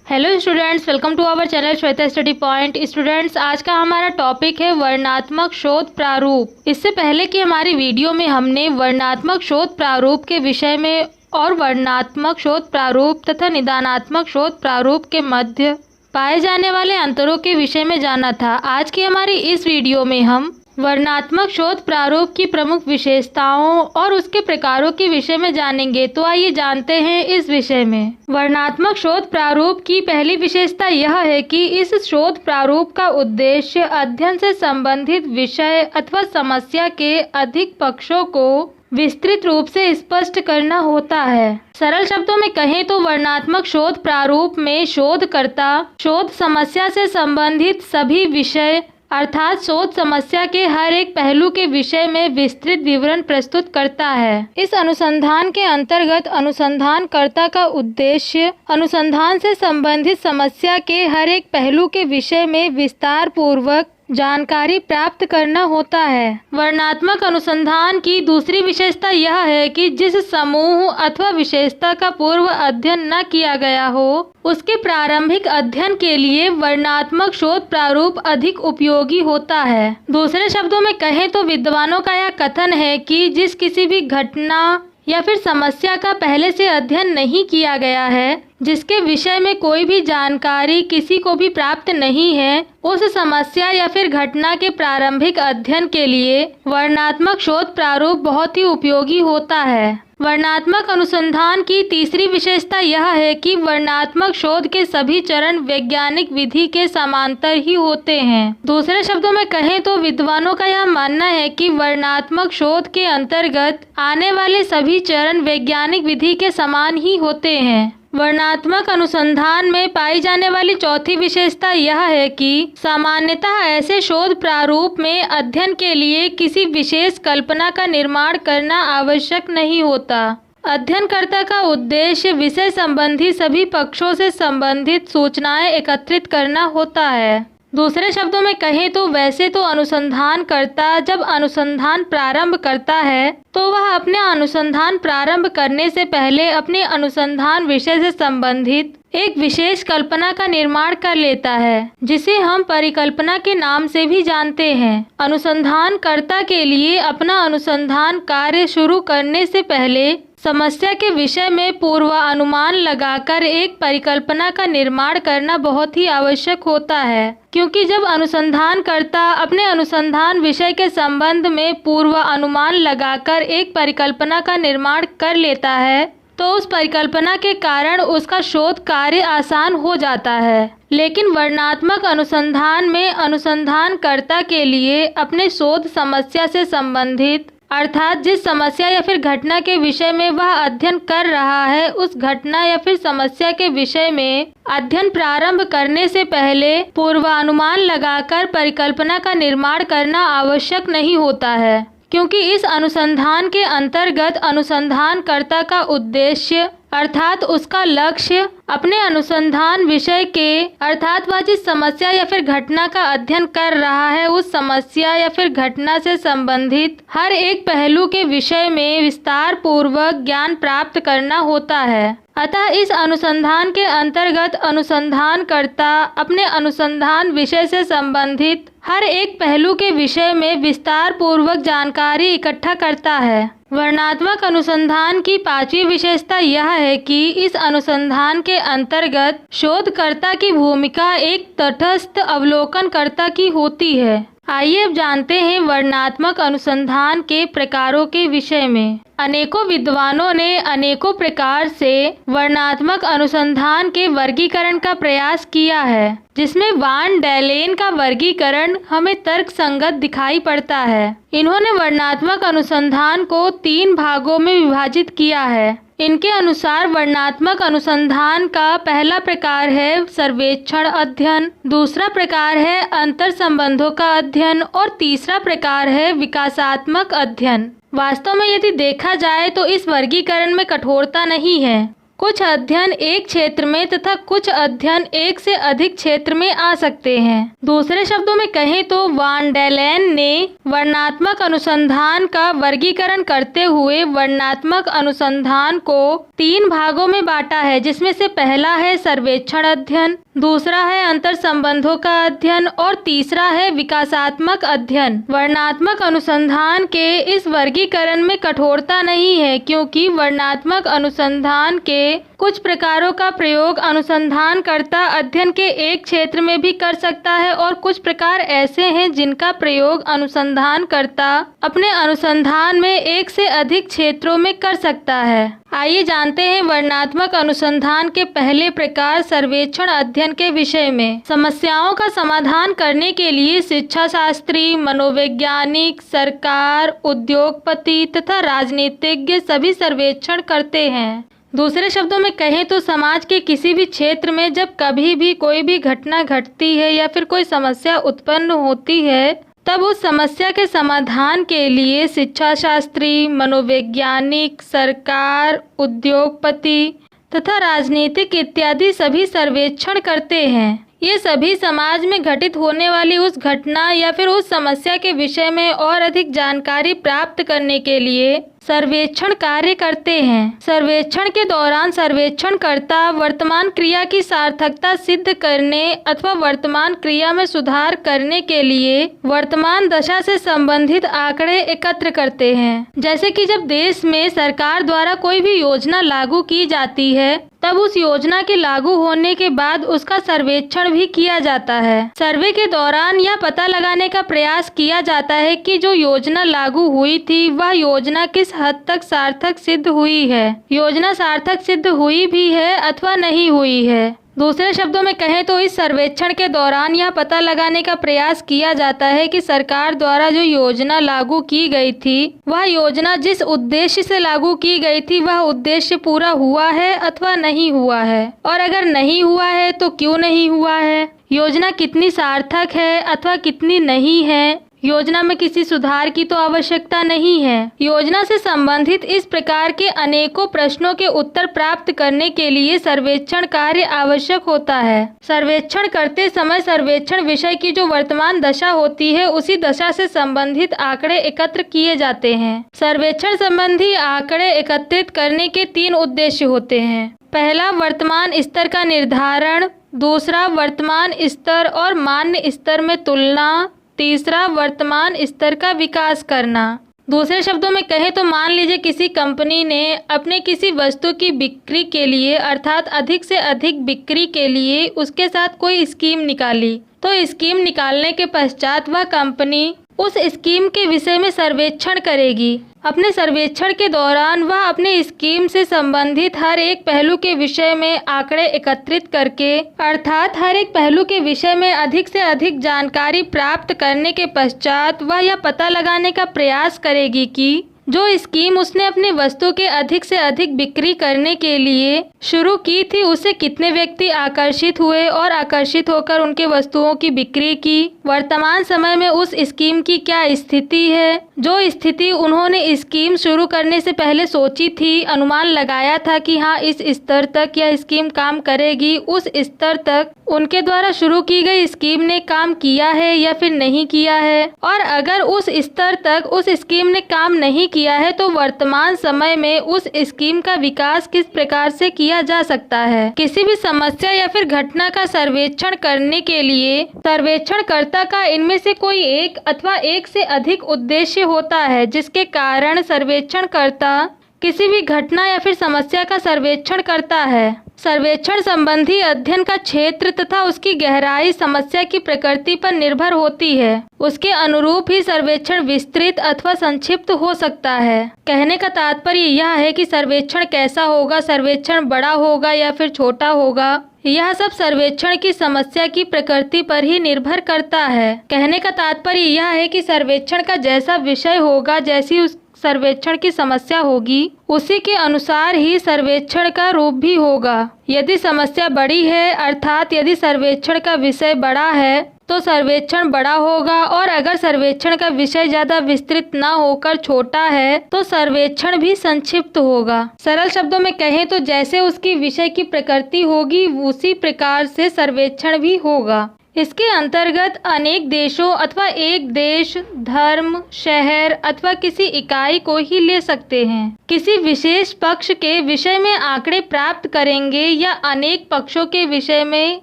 Hello students, welcome to our channel Shweta study point. Students, आज का हमारा टॉपिक है वर्णनात्मक शोध प्रारूप। इससे पहले की हमारी वीडियो में हमने वर्णनात्मक शोध प्रारूप के विषय में और वर्णनात्मक शोध प्रारूप तथा निदानात्मक शोध प्रारूप के मध्य पाए जाने वाले अंतरों के विषय में जाना था। आज की हमारी इस वीडियो में हम वर्णनात्मक शोध प्रारूप की प्रमुख विशेषताओं और उसके प्रकारों के विषय में जानेंगे। तो आइए जानते हैं इस विषय में। वर्णनात्मक शोध प्रारूप की पहली विशेषता यह है कि इस शोध प्रारूप का उद्देश्य अध्ययन से संबंधित विषय अथवा समस्या के अधिक पक्षों को विस्तृत रूप से स्पष्ट करना होता है। सरल शब्दों में कहें तो वर्णनात्मक शोध प्रारूप में शोधकर्ता शोध समस्या से संबंधित सभी विषय अर्थात शोध समस्या के हर एक पहलू के विषय में विस्तृत विवरण प्रस्तुत करता है। इस अनुसंधान के अंतर्गत अनुसंधानकर्ता का उद्देश्य अनुसंधान से संबंधित समस्या के हर एक पहलू के विषय में विस्तार पूर्वक जानकारी प्राप्त करना होता है। वर्णनात्मक अनुसंधान की दूसरी विशेषता यह है कि जिस समूह अथवा विशेषता का पूर्व अध्ययन न किया गया हो उसके प्रारंभिक अध्ययन के लिए वर्णनात्मक शोध प्रारूप अधिक उपयोगी होता है। दूसरे शब्दों में कहें तो विद्वानों का यह कथन है कि जिस किसी भी घटना या फिर समस्या का पहले से अध्ययन नहीं किया गया है, जिसके विषय में कोई भी जानकारी किसी को भी प्राप्त नहीं है, उस समस्या या फिर घटना के प्रारंभिक अध्ययन के लिए वर्णनात्मक शोध प्रारूप बहुत ही उपयोगी होता है। वर्णनात्मक अनुसंधान की तीसरी विशेषता यह है कि वर्णनात्मक शोध के सभी चरण वैज्ञानिक विधि के समांतर ही होते हैं। दूसरे शब्दों में कहें तो विद्वानों का यह मानना है कि वर्णनात्मक शोध के अंतर्गत आने वाले सभी चरण वैज्ञानिक विधि के समान ही होते हैं। वर्णनात्मक अनुसंधान में पाई जाने वाली चौथी विशेषता यह है कि सामान्यतः ऐसे शोध प्रारूप में अध्ययन के लिए किसी विशेष कल्पना का निर्माण करना आवश्यक नहीं होता। अध्ययनकर्ता का उद्देश्य विषय संबंधी सभी पक्षों से संबंधित सूचनाएं एकत्रित करना होता है। दूसरे शब्दों में कहें तो वैसे तो अनुसंधानकर्ता जब अनुसंधान प्रारंभ करता है तो वह अपने अनुसंधान प्रारंभ करने से पहले अपने अनुसंधान विषय से संबंधित एक विशेष कल्पना का निर्माण कर लेता है, जिसे हम परिकल्पना के नाम से भी जानते हैं। अनुसंधानकर्ता के लिए अपना अनुसंधान कार्य शुरू करने से पहले समस्या के विषय में पूर्वानुमान लगाकर एक परिकल्पना का निर्माण करना बहुत ही आवश्यक होता है, क्योंकि जब अनुसंधानकर्ता अपने अनुसंधान विषय के संबंध में पूर्वानुमान लगाकर एक परिकल्पना का निर्माण कर लेता है तो उस परिकल्पना के कारण उसका शोध कार्य आसान हो जाता है। लेकिन वर्णनात्मक अनुसंधान में अनुसंधानकर्ता के लिए अपने शोध समस्या से संबंधित अर्थात जिस समस्या या फिर घटना के विषय में वह अध्ययन कर रहा है उस घटना या फिर समस्या के विषय में अध्ययन प्रारंभ करने से पहले पूर्वानुमान लगाकर परिकल्पना का निर्माण करना आवश्यक नहीं होता है, क्योंकि इस अनुसंधान के अंतर्गत अनुसंधानकर्ता का उद्देश्य अर्थात उसका लक्ष्य अपने अनुसंधान विषय के अर्थात वह जिस समस्या या फिर घटना का अध्ययन कर रहा है उस समस्या या फिर घटना से संबंधित हर एक पहलू के विषय में विस्तार पूर्वक ज्ञान प्राप्त करना होता है। अतः इस अनुसंधान के अंतर्गत अनुसंधानकर्ता अपने अनुसंधान विषय से संबंधित हर एक पहलू के विषय में विस्तार पूर्वक जानकारी इकट्ठा करता है। वर्णनात्मक अनुसंधान की पांचवी विशेषता यह है कि इस अनुसंधान के अंतर्गत शोधकर्ता की भूमिका एक तटस्थ अवलोकनकर्ता की होती है। आइए अब जानते हैं वर्णनात्मक अनुसंधान के प्रकारों के विषय में। अनेकों विद्वानों ने अनेकों प्रकार से वर्णनात्मक अनुसंधान के वर्गीकरण का प्रयास किया है, जिसमें वान डेलेन का वर्गीकरण हमें तर्कसंगत दिखाई पड़ता है। इन्होंने वर्णनात्मक अनुसंधान को 3 भागों में विभाजित किया है। इनके अनुसार वर्णनात्मक अनुसंधान का पहला प्रकार है सर्वेक्षण अध्ययन, दूसरा प्रकार है अंतर संबंधों का अध्ययन और तीसरा प्रकार है विकासात्मक अध्ययन। वास्तव में यदि देखा जाए तो इस वर्गीकरण में कठोरता नहीं है, कुछ अध्ययन एक क्षेत्र में तथा कुछ अध्ययन एक से अधिक क्षेत्र में आ सकते हैं। दूसरे शब्दों में कहें तो वान डेलेन ने वर्णनात्मक अनुसंधान का वर्गीकरण करते हुए वर्णनात्मक अनुसंधान को 3 भागों में बांटा है, जिसमें से पहला है सर्वेक्षण अध्ययन, दूसरा है अंतर संबंधों का अध्ययन और तीसरा है विकासात्मक अध्ययन। वर्णनात्मक अनुसंधान के इस वर्गीकरण में कठोरता नहीं है, क्योंकि वर्णनात्मक अनुसंधान के कुछ प्रकारों का प्रयोग अनुसंधानकर्ता अध्ययन के एक क्षेत्र में भी कर सकता है और कुछ प्रकार ऐसे हैं जिनका प्रयोग अनुसंधानकर्ता अपने अनुसंधान में एक से अधिक क्षेत्रों में कर सकता है। आइए जानते हैं वर्णनात्मक अनुसंधान के पहले प्रकार सर्वेक्षण अध्ययन के विषय में। समस्याओं का समाधान करने के लिए शिक्षा शास्त्री, मनोवैज्ञानिक, सरकार, उद्योगपति तथा राजनीतिज्ञ सभी सर्वेक्षण करते हैं। दूसरे शब्दों में कहें तो समाज के किसी भी क्षेत्र में जब कभी भी कोई भी घटना घटती है या फिर कोई समस्या उत्पन्न होती है, तब उस समस्या के समाधान के लिए शिक्षा शास्त्री, मनोवैज्ञानिक, सरकार, उद्योगपति तथा राजनीतिक इत्यादि सभी सर्वेक्षण करते हैं। ये सभी समाज में घटित होने वाली उस घटना या फिर उस समस्या के विषय में और अधिक जानकारी प्राप्त करने के लिए सर्वेक्षण कार्य करते हैं। सर्वेक्षण के दौरान सर्वेक्षणकर्ता वर्तमान क्रिया की सार्थकता सिद्ध करने अथवा वर्तमान क्रिया में सुधार करने के लिए वर्तमान दशा से संबंधित आंकड़े एकत्र करते हैं। जैसे कि जब देश में सरकार द्वारा कोई भी योजना लागू की जाती है, तब उस योजना के लागू होने के बाद उसका सर्वेक्षण भी किया जाता है। सर्वे के दौरान यह पता लगाने का प्रयास किया जाता है कि जो योजना लागू हुई थी वह योजना किस हद तक सार्थक सिद्ध हुई है, योजना सार्थक सिद्ध हुई भी है अथवा नहीं हुई है। दूसरे शब्दों में कहें तो इस सर्वेक्षण के दौरान यह पता लगाने का प्रयास किया जाता है कि सरकार द्वारा जो योजना लागू की गई थी, वह योजना जिस उद्देश्य से लागू की गई थी वह उद्देश्य पूरा हुआ है अथवा नहीं हुआ है, और अगर नहीं हुआ है तो क्यों नहीं हुआ है, योजना कितनी सार्थक है अथवा कितनी नहीं है, योजना में किसी सुधार की तो आवश्यकता नहीं है। योजना से संबंधित इस प्रकार के अनेकों प्रश्नों के उत्तर प्राप्त करने के लिए सर्वेक्षण कार्य आवश्यक होता है। सर्वेक्षण करते समय सर्वेक्षण विषय की जो वर्तमान दशा होती है उसी दशा से संबंधित आंकड़े एकत्र किए जाते हैं। सर्वेक्षण संबंधी आंकड़े एकत्रित करने के 3 उद्देश्य होते हैं। पहला, वर्तमान स्तर का निर्धारण, दूसरा वर्तमान स्तर और मान्य स्तर में तुलना, तीसरा वर्तमान स्तर का विकास करना। दूसरे शब्दों में कहें तो मान लीजिए किसी कंपनी ने अपने किसी वस्तु की बिक्री के लिए अर्थात अधिक से अधिक बिक्री के लिए उसके साथ कोई स्कीम निकाली। तो स्कीम निकालने के पश्चात वह कंपनी उस स्कीम के विषय में सर्वेक्षण करेगी। अपने सर्वेक्षण के दौरान वह अपने स्कीम से संबंधित हर एक पहलू के विषय में आंकड़े एकत्रित करके अर्थात हर एक पहलू के विषय में अधिक से अधिक जानकारी प्राप्त करने के पश्चात वह यह पता लगाने का प्रयास करेगी कि जो स्कीम उसने अपनी वस्तु के अधिक से अधिक बिक्री करने के लिए शुरू की थी उससे कितने व्यक्ति आकर्षित हुए और आकर्षित होकर उनके वस्तुओं की बिक्री की। वर्तमान समय में उस स्कीम की क्या स्थिति है, जो स्थिति उन्होंने स्कीम शुरू करने से पहले सोची थी, अनुमान लगाया था कि हाँ इस स्तर तक यह स्कीम काम करेगी, उस स्तर तक उनके द्वारा शुरू की गई स्कीम ने काम किया है या फिर नहीं किया है, और अगर उस स्तर तक उस स्कीम ने काम नहीं किया है तो वर्तमान समय में उस स्कीम का विकास किस प्रकार से किया जा सकता है। किसी भी समस्या या फिर घटना का सर्वेक्षण करने के लिए सर्वेक्षणकर्ता का इनमें से कोई एक अथवा एक से अधिक उद्देश्य होता है, जिसके कारण सर्वेक्षणकर्ता किसी भी घटना या फिर समस्या का सर्वेक्षण करता है। सर्वेक्षण संबंधी अध्ययन का क्षेत्र तथा उसकी गहराई समस्या की प्रकृति पर निर्भर होती है। उसके अनुरूप ही सर्वेक्षण विस्तृत अथवा संक्षिप्त हो सकता है। कहने का तात्पर्य यह है कि सर्वेक्षण कैसा होगा, सर्वेक्षण बड़ा होगा या फिर छोटा होगा, यह सब सर्वेक्षण की समस्या की प्रकृति पर ही निर्भर करता है। कहने का तात्पर्य यह है कि सर्वेक्षण का जैसा विषय होगा, जैसी उस सर्वेक्षण की समस्या होगी, उसी के अनुसार ही सर्वेक्षण का रूप भी होगा। यदि समस्या बड़ी है अर्थात यदि सर्वेक्षण का विषय बड़ा है तो सर्वेक्षण बड़ा होगा, और अगर सर्वेक्षण का विषय ज़्यादा विस्तृत न होकर छोटा है तो सर्वेक्षण भी संक्षिप्त होगा। सरल शब्दों में कहें तो जैसे उसकी विषय की प्रकृति होगी उसी प्रकार से सर्वेक्षण भी होगा। इसके अंतर्गत अनेक देशों अथवा एक देश, धर्म, शहर अथवा किसी इकाई को ही ले सकते हैं। किसी विशेष पक्ष के विषय में आंकड़े प्राप्त करेंगे या अनेक पक्षों के विषय में,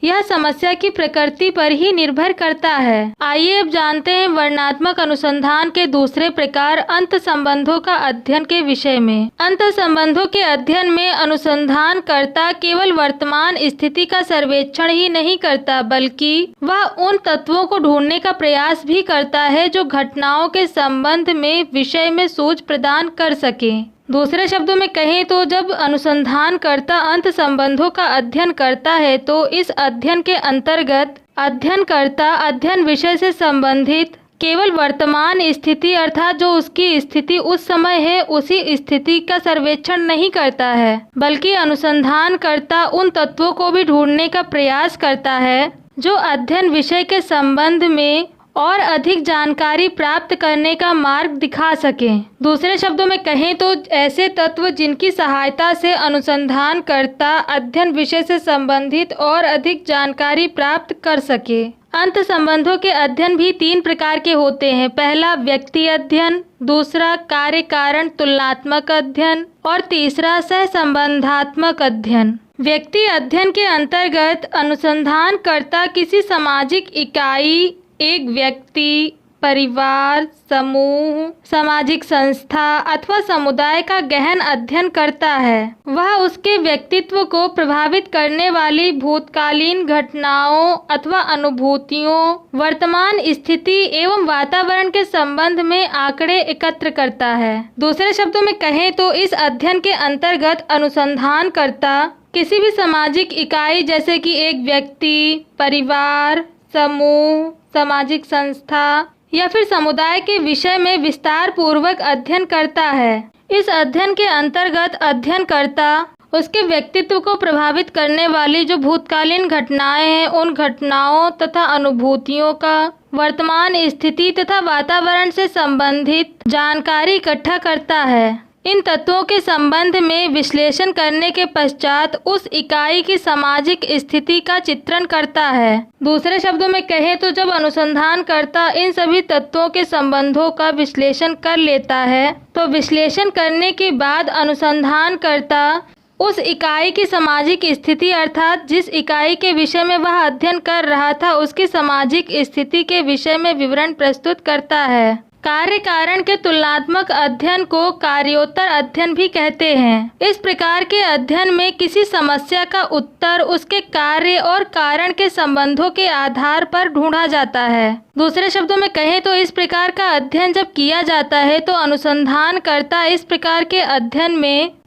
यह समस्या की प्रकृति पर ही निर्भर करता है। आइए अब जानते हैं वर्णनात्मक अनुसंधान के दूसरे प्रकार अंत संबंधों का अध्ययन के विषय में। अंत संबंधों के अध्ययन में अनुसंधानकर्ता केवल वर्तमान स्थिति का सर्वेक्षण ही नहीं करता, बल्कि वह उन तत्वों को ढूंढने का प्रयास भी करता है जो घटनाओं के संबंध में विषय में सूझ प्रदान कर सके। दूसरे शब्दों में कहें तो जब अनुसंधानकर्ता अंत संबंधों का अध्ययन करता है तो इस अध्ययन के अंतर्गत अध्ययनकर्ता अध्ययन विषय से संबंधित केवल वर्तमान स्थिति अर्थात जो उसकी स्थिति उस समय है उसी स्थिति का सर्वेक्षण नहीं करता है, बल्कि अनुसंधानकर्ता उन तत्वों को भी ढूंढने का प्रयास करता है जो अध्ययन विषय के संबंध में और अधिक जानकारी प्राप्त करने का मार्ग दिखा सकें। दूसरे शब्दों में कहें तो ऐसे तत्व जिनकी सहायता से अनुसंधानकर्ता अध्ययन विषय से संबंधित और अधिक जानकारी प्राप्त कर सके। अंत संबंधों के अध्ययन भी 3 प्रकार के होते हैं। पहला व्यक्ति अध्ययन, दूसरा कार्य कारण तुलनात्मक अध्ययन और तीसरा सहसंबंधात्मक अध्ययन। व्यक्ति अध्ययन के अंतर्गत अनुसंधानकर्ता किसी सामाजिक इकाई, एक व्यक्ति, परिवार, समूह, सामाजिक संस्था अथवा समुदाय का गहन अध्ययन करता है। वह उसके व्यक्तित्व को प्रभावित करने वाली भूतकालीन घटनाओं अथवा अनुभूतियों, वर्तमान स्थिति एवं वातावरण के संबंध में आंकड़े एकत्र करता है। दूसरे शब्दों में कहें तो इस अध्ययन के अंतर्गत अनुसंधानकर्ता किसी भी सामाजिक इकाई जैसे कि एक व्यक्ति, परिवार, समूह, सामाजिक संस्था या फिर समुदाय के विषय में विस्तार पूर्वक अध्ययन करता है। इस अध्ययन के अंतर्गत अध्ययनकर्ता उसके व्यक्तित्व को प्रभावित करने वाली जो भूतकालीन घटनाएं हैं उन घटनाओं तथा अनुभूतियों का वर्तमान स्थिति तथा वातावरण से संबंधित जानकारी इकट्ठा करता है। इन तत्वों के संबंध में विश्लेषण करने के पश्चात उस इकाई की सामाजिक स्थिति का चित्रण करता है। दूसरे शब्दों में कहें तो जब अनुसंधानकर्ता इन सभी तत्वों के संबंधों का विश्लेषण कर लेता है तो विश्लेषण करने के बाद अनुसंधानकर्ता उस इकाई की सामाजिक स्थिति अर्थात जिस इकाई के विषय में वह अध्ययन कर रहा था उसकी सामाजिक स्थिति के विषय में विवरण प्रस्तुत करता है। कार्य कारण के तुलनात्मक अध्ययन को कार्योत्तर अध्ययन भी कहते हैं। इस प्रकार के अध्ययन में किसी समस्या का उत्तर उसके कार्य और कारण के संबंधों के आधार पर ढूंढा जाता है। दूसरे शब्दों में कहें तो इस प्रकार का अध्ययन जब किया जाता है तो अनुसंधानकर्ता इस प्रकार के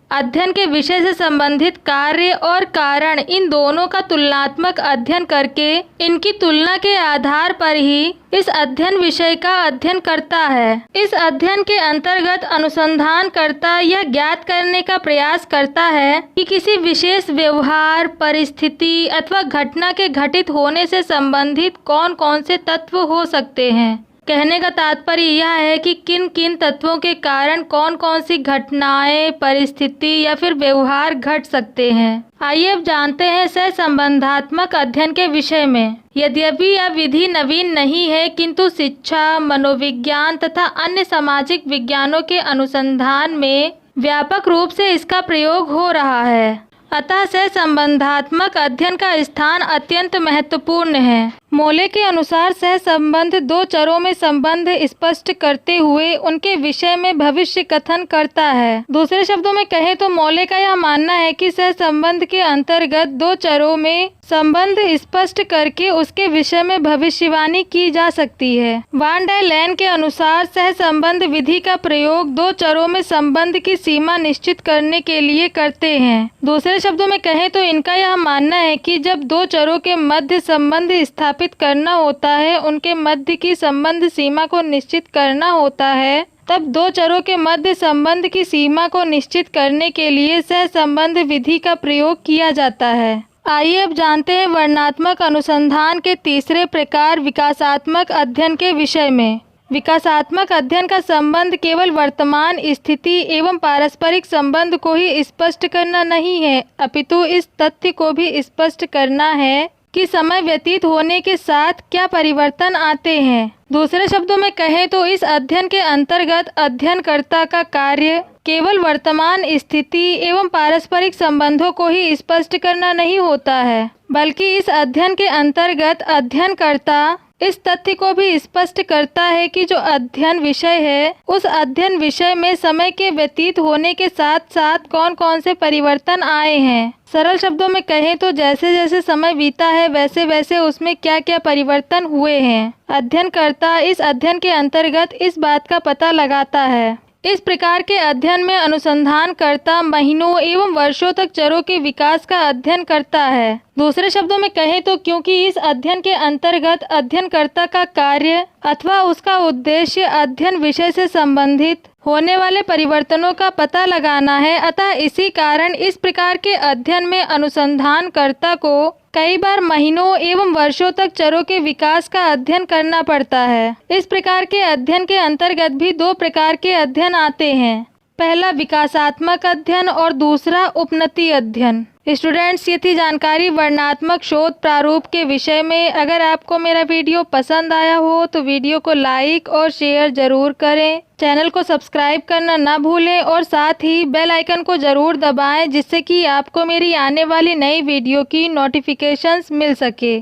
अध्ययन के विषय से संबंधित कार्य और कारण इन दोनों का तुलनात्मक अध्ययन करके इनकी तुलना के आधार पर ही इस अध्ययन विषय का अध्ययन करता है। इस अध्ययन के अंतर्गत अनुसंधानकर्ता यह ज्ञात करने का प्रयास करता है कि किसी विशेष व्यवहार, परिस्थिति अथवा घटना के घटित होने से संबंधित कौन कौन से तत्व हो सकते हैं। कहने का तात्पर्य यह है कि किन किन तत्वों के कारण कौन कौन सी घटनाएं, परिस्थिति या फिर व्यवहार घट सकते हैं। आइए अब जानते हैं सहसंबंधात्मक अध्ययन के विषय में। यद्यपि यह विधि नवीन नहीं है किंतु शिक्षा, मनोविज्ञान तथा अन्य सामाजिक विज्ञानों के अनुसंधान में व्यापक रूप से इसका प्रयोग हो रहा है। अतः सहसंबंधात्मक अध्ययन का स्थान अत्यंत महत्वपूर्ण है। मोले के अनुसार सहसंबंध 2 चरों में संबंध स्पष्ट करते हुए उनके विषय में भविष्य कथन करता है। दूसरे शब्दों में कहें तो मोले का यह मानना है कि सहसंबंध के अंतर्गत 2 चरों में संबंध स्पष्ट करके उसके विषय में भविष्यवाणी की जा सकती है। वान डर लेन के अनुसार सहसंबंध विधि का प्रयोग 2 चरों में संबंध की सीमा निश्चित करने के लिए करते हैं। दूसरे शब्दों में कहें तो इनका यह मानना है कि जब 2 चरों के मध्य संबंध स्थापित करना होता है, उनके मध्य की संबंध सीमा को निश्चित करना होता है, तब 2 चरों के मध्य संबंध की सीमा को निश्चित करने के लिए सहसंबंध विधि का प्रयोग किया जाता है। आइए अब जानते हैं वर्णनात्मक अनुसंधान के तीसरे प्रकार विकासात्मक अध्ययन के विषय में। विकासात्मक अध्ययन का संबंध केवल वर्तमान स्थिति एवं पारस्परिक संबंध को ही स्पष्ट करना नहीं है, अपितु इस तथ्य को भी स्पष्ट करना है कि समय व्यतीत होने के साथ क्या परिवर्तन आते हैं। दूसरे शब्दों में कहें तो इस अध्ययन के अंतर्गत अध्ययनकर्ता का कार्य केवल वर्तमान स्थिति एवं पारस्परिक संबंधों को ही स्पष्ट करना नहीं होता है, बल्कि इस अध्ययन के अंतर्गत अध्ययनकर्ता इस तथ्य को भी स्पष्ट करता है कि जो अध्ययन विषय है उस अध्ययन विषय में समय के व्यतीत होने के साथ साथ कौन कौन से परिवर्तन आए हैं। सरल शब्दों में कहें तो जैसे जैसे समय बीता है वैसे वैसे उसमें क्या क्या परिवर्तन हुए हैं। अध्ययनकर्ता इस अध्ययन के अंतर्गत इस बात का पता लगाता है। इस प्रकार के अध्ययन में अनुसंधानकर्ता महीनों एवं वर्षों तक चरों के विकास का अध्ययन करता है। दूसरे शब्दों में कहें तो क्योंकि इस अध्ययन के अंतर्गत अध्ययनकर्ता का कार्य अथवा उसका उद्देश्य अध्ययन विषय से संबंधित होने वाले परिवर्तनों का पता लगाना है, अतः इसी कारण इस प्रकार के अध्ययन में अनुसंधानकर्ता को कई बार महीनों एवं वर्षों तक चरों के विकास का अध्ययन करना पड़ता है। इस प्रकार के अध्ययन के अंतर्गत भी दो प्रकार के अध्ययन आते हैं, पहला विकासात्मक अध्ययन और दूसरा उपनति अध्ययन। स्टूडेंट्स, ये थी जानकारी वर्णनात्मक शोध प्रारूप के विषय में। अगर आपको मेरा वीडियो पसंद आया हो तो वीडियो को लाइक और शेयर जरूर करें, चैनल को सब्सक्राइब करना ना भूलें और साथ ही बेल आइकन को ज़रूर दबाएं जिससे कि आपको मेरी आने वाली नई वीडियो की नोटिफिकेशंस मिल सके।